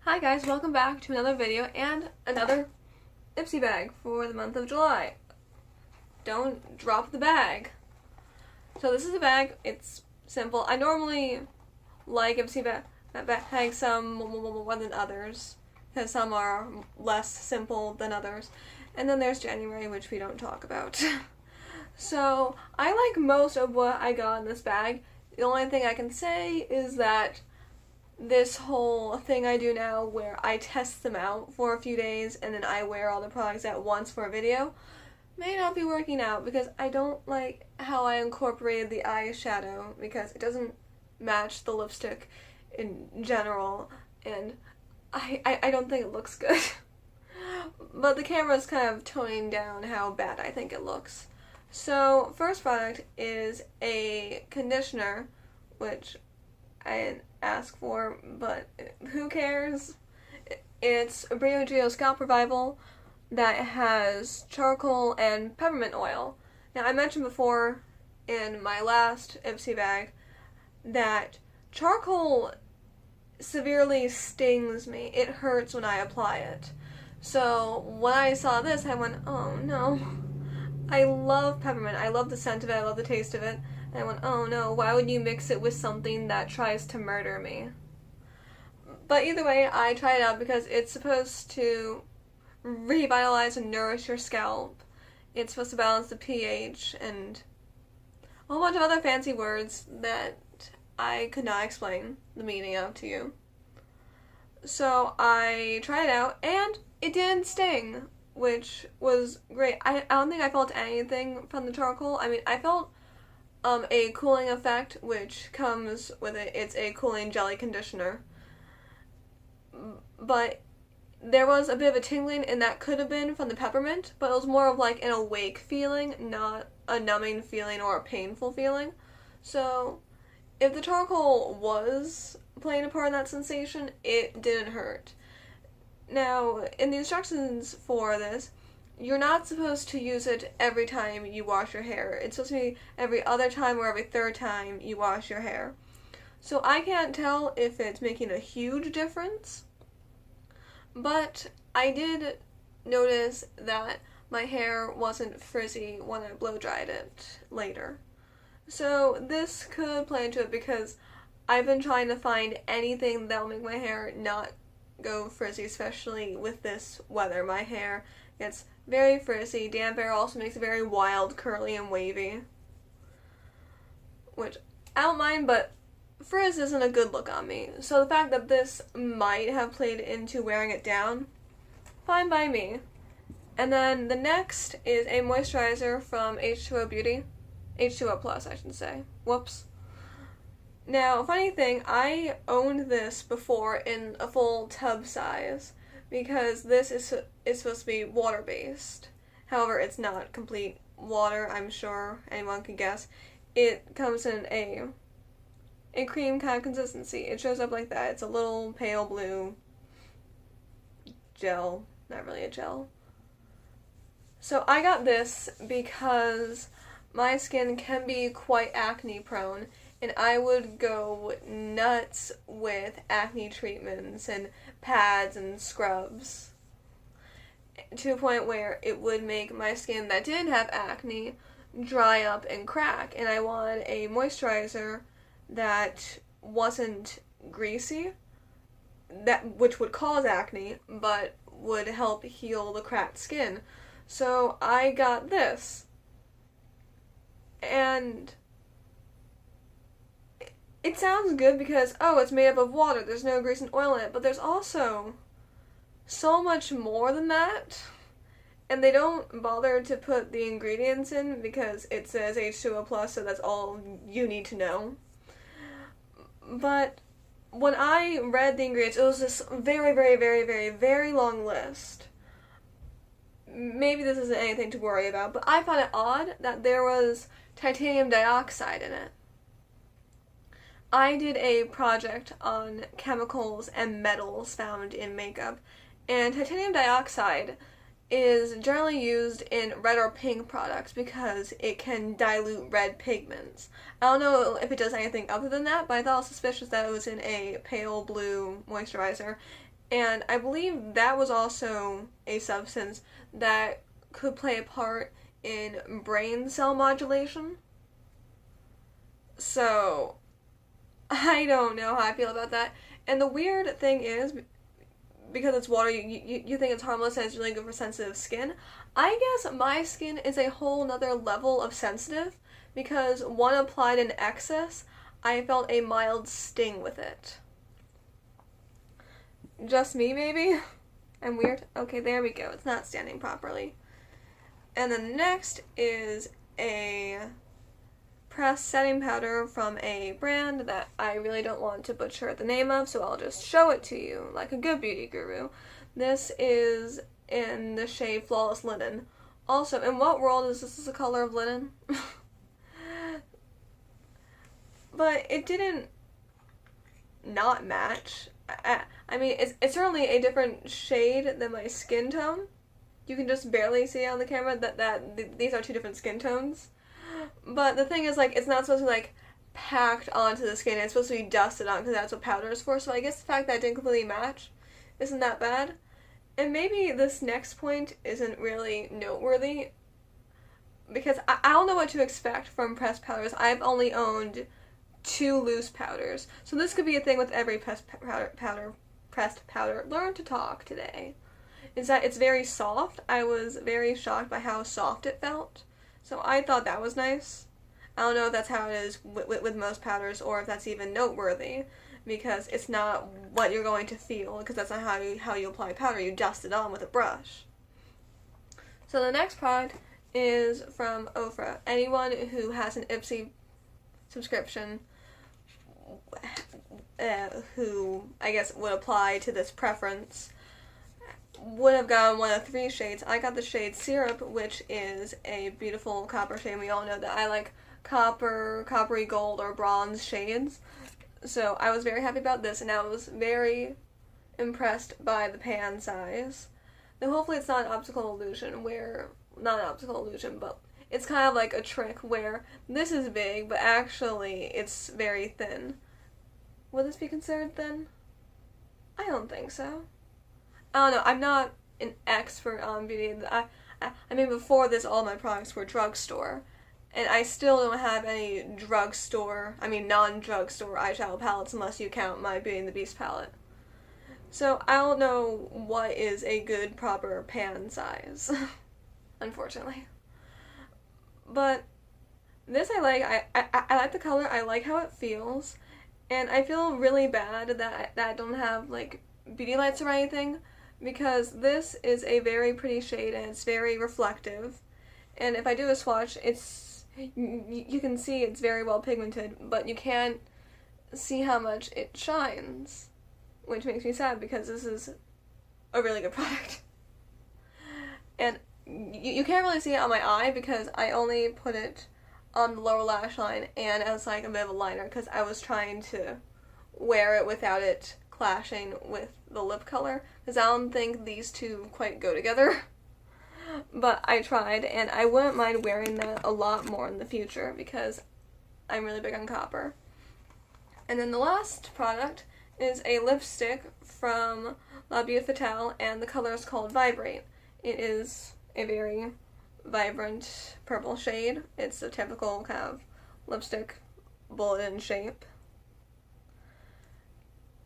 Hi guys, welcome back to another video and another IPSY bag for the month of July. Don't drop the bag. So this is a bag, it's simple. I normally like IPSY bags some more than others, because some are less simple than others. And then there's January, which we don't talk about. So I like most of what I got in this bag. The only thing I can say is that this whole thing I do now where I test them out for a few days and then I wear all the products at once for a video may not be working out because I don't like how I incorporated the eyeshadow because it doesn't match the lipstick in general and I don't think it looks good. But the camera's kind of toning down how bad I think it looks. So first product is a conditioner, which I didn't ask for, but who cares? It's a Brio Geo Scalp Revival that has charcoal and peppermint oil. Now, I mentioned before in my last IPSY bag that charcoal severely stings me. It hurts when I apply it. So when I saw this, I went, oh no. I love peppermint. I love the scent of it. I love the taste of it. And I went, oh no, why would you mix it with something that tries to murder me? But either way, I tried it out because it's supposed to revitalize and nourish your scalp. It's supposed to balance the pH and a whole bunch of other fancy words that I could not explain the meaning of to you. So I tried it out and it didn't sting, which was great. I don't think I felt anything from the charcoal. I mean, I felt a cooling effect, which comes with it. It's a cooling jelly conditioner. But there was a bit of a tingling, and that could have been from the peppermint, but it was more of like an awake feeling, not a numbing feeling or a painful feeling. So if the charcoal was playing a part in that sensation, it didn't hurt. Now, in the instructions for this, you're not supposed to use it every time you wash your hair. It's supposed to be every other time or every third time you wash your hair. So I can't tell if it's making a huge difference, but I did notice that my hair wasn't frizzy when I blow dried it later. So this could play into it because I've been trying to find anything that'll make my hair not go frizzy, especially with this weather. My hair gets very frizzy. Damp air also makes it very wild, curly, and wavy, which I don't mind, but frizz isn't a good look on me. So the fact that this might have played into wearing it down, fine by me. And then the next is a moisturizer from H2O Beauty. H2O Plus, I should say. Whoops. Now, funny thing, I owned this before in a full tub size because this is supposed to be water-based. However, it's not complete water, I'm sure anyone can guess. It comes in a cream kind of consistency. It shows up like that. It's a little pale blue gel. Not really a gel. So I got this because my skin can be quite acne prone, and I would go nuts with acne treatments and pads and scrubs to a point where it would make my skin that didn't have acne dry up and crack. And I wanted a moisturizer that wasn't greasy, which would cause acne, but would help heal the cracked skin. So I got this. And it sounds good because, oh, it's made up of water, there's no grease and oil in it, but there's also so much more than that. And they don't bother to put the ingredients in because it says H2O plus, so that's all you need to know. But when I read the ingredients, it was this very, very, very, very, very long list. Maybe this isn't anything to worry about, but I found it odd that there was titanium dioxide in it. I did a project on chemicals and metals found in makeup, and titanium dioxide is generally used in red or pink products because it can dilute red pigments. I don't know if it does anything other than that, but I thought it was suspicious that it was in a pale blue moisturizer, And I believe that was also a substance that could play a part in brain cell modulation. So, I don't know how I feel about that. And the weird thing is, because it's water, you think it's harmless and it's really good for sensitive skin. I guess my skin is a whole nother level of sensitive, because one applied in excess, I felt a mild sting with it. Just me, maybe? I'm weird? Okay, there we go. It's not standing properly. And then next is a pressed setting powder from a brand that I really don't want to butcher the name of, so I'll just show it to you like a good beauty guru. This is in the shade Flawless Linen. Also, in what world is this the color of linen? But it didn't not match. I mean, it's certainly a different shade than my skin tone. You can just barely see on the camera that these are two different skin tones. But the thing is, like, it's not supposed to be, like, packed onto the skin. It's supposed to be dusted on, because that's what powder is for. So I guess the fact that it didn't completely match isn't that bad. And maybe this next point isn't really noteworthy, because I don't know what to expect from pressed powders. I've only owned 2 loose powders. So this could be a thing with every pressed powder. Learn to talk today. Is that it's very soft. I was very shocked by how soft it felt. So I thought that was nice. I don't know if that's how it is with most powders, or if that's even noteworthy, because it's not what you're going to feel, because that's not how you apply powder. You dust it on with a brush. So the next product is from Ofra. Anyone who has an IPSY subscription, who I guess would apply to this preference, would have gotten one of 3 shades. I got the shade Syrup, which is a beautiful copper shade. We all know that I like copper, coppery gold, or bronze shades. So I was very happy about this, and I was very impressed by the pan size. Now hopefully it's not an optical illusion not an optical illusion, but it's kind of like a trick where this is big, but actually it's very thin. Would this be considered thin? I don't think so. I don't know, I'm not an expert on beauty. I mean, before this, all my products were drugstore, and I still don't have any non-drugstore eyeshadow palettes unless you count my Beauty and the Beast palette. So I don't know what is a good, proper pan size, unfortunately. But this I like. I like the color, I like how it feels, and I feel really bad that I don't have, like, beauty lights or anything, because this is a very pretty shade and it's very reflective. And if I do a swatch, you can see it's very well pigmented, but you can't see how much it shines, which makes me sad, because this is a really good product. And you can't really see it on my eye, because I only put it on the lower lash line and as like a bit of a liner, because I was trying to wear it without it clashing with the lip color, because I don't think these two quite go together. But I tried, and I wouldn't mind wearing that a lot more in the future, because I'm really big on copper. And then the last product is a lipstick from La Vie Fatale, and the color is called Vibrate. It is a very vibrant purple shade. It's a typical kind of lipstick bullet in shape.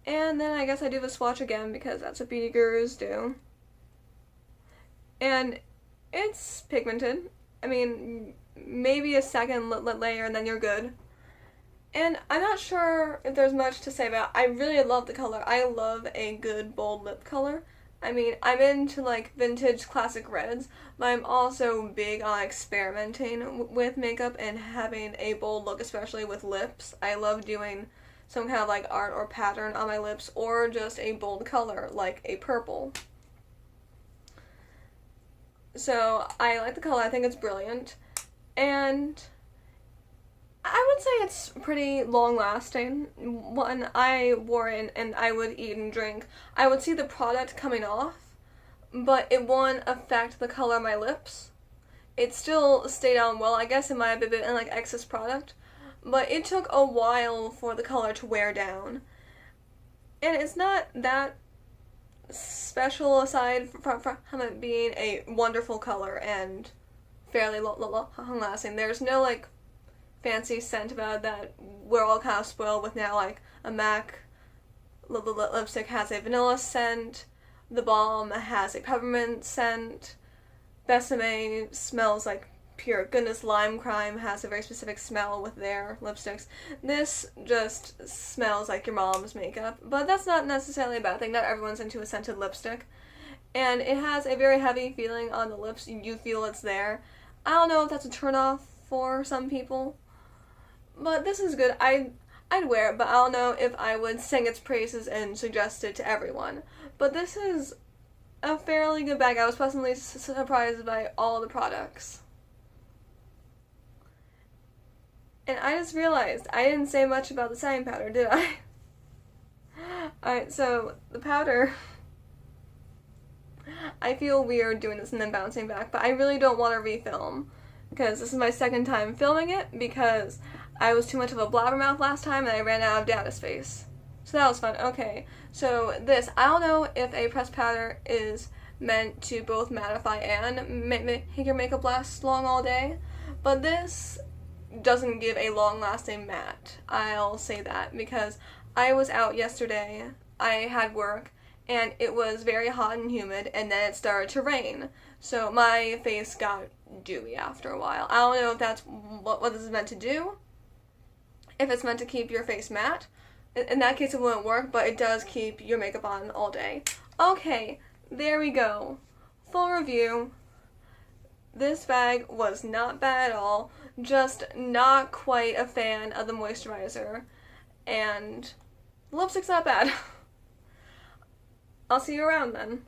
And then I guess I do the swatch again, because that's what beauty gurus do. And it's pigmented. I mean, maybe a second layer and then you're good. And I'm not sure if there's much to say about it. I really love the color. I love a good bold lip color. I mean, I'm into, like, vintage classic reds, but I'm also big on experimenting with makeup and having a bold look, especially with lips. I love doing some kind of, like, art or pattern on my lips, or just a bold color, like a purple. So, I like the color. I think it's brilliant. And I would say it's pretty long-lasting. When I wore it and I would eat and drink, I would see the product coming off, but it won't affect the color of my lips. It still stayed on well. I guess it might have been like excess product, but it took a while for the color to wear down. And it's not that special aside from it being a wonderful color and fairly long lasting. There's no like fancy scent about it that we're all kind of spoiled with now. Like a MAC lipstick has a vanilla scent, the Balm has a peppermint scent, Besame smells like pure goodness, Lime Crime has a very specific smell with their lipsticks. This just smells like your mom's makeup, but that's not necessarily a bad thing. Not everyone's into a scented lipstick. And it has a very heavy feeling on the lips. You feel it's there. I don't know if that's a turnoff for some people, but this is good. I'd wear it, but I don't know if I would sing its praises and suggest it to everyone. But this is a fairly good bag. I was pleasantly surprised by all the products. And I just realized I didn't say much about the setting powder, did I? Alright, so the powder, I feel weird doing this and then bouncing back, but I really don't want to refilm because this is my second time filming it because I was too much of a blabbermouth last time and I ran out of data space. So that was fun. Okay, so this, I don't know if a pressed powder is meant to both mattify and make your makeup last long all day, but this doesn't give a long-lasting matte. I'll say that because I was out yesterday, I had work, and it was very hot and humid, and then it started to rain. So my face got dewy after a while. I don't know if that's what this is meant to do. If it's meant to keep your face matte, in that case it wouldn't work, but it does keep your makeup on all day. Okay, there we go. Full review. This bag was not bad at all, just not quite a fan of the moisturizer, and the lipstick's not bad. I'll see you around then.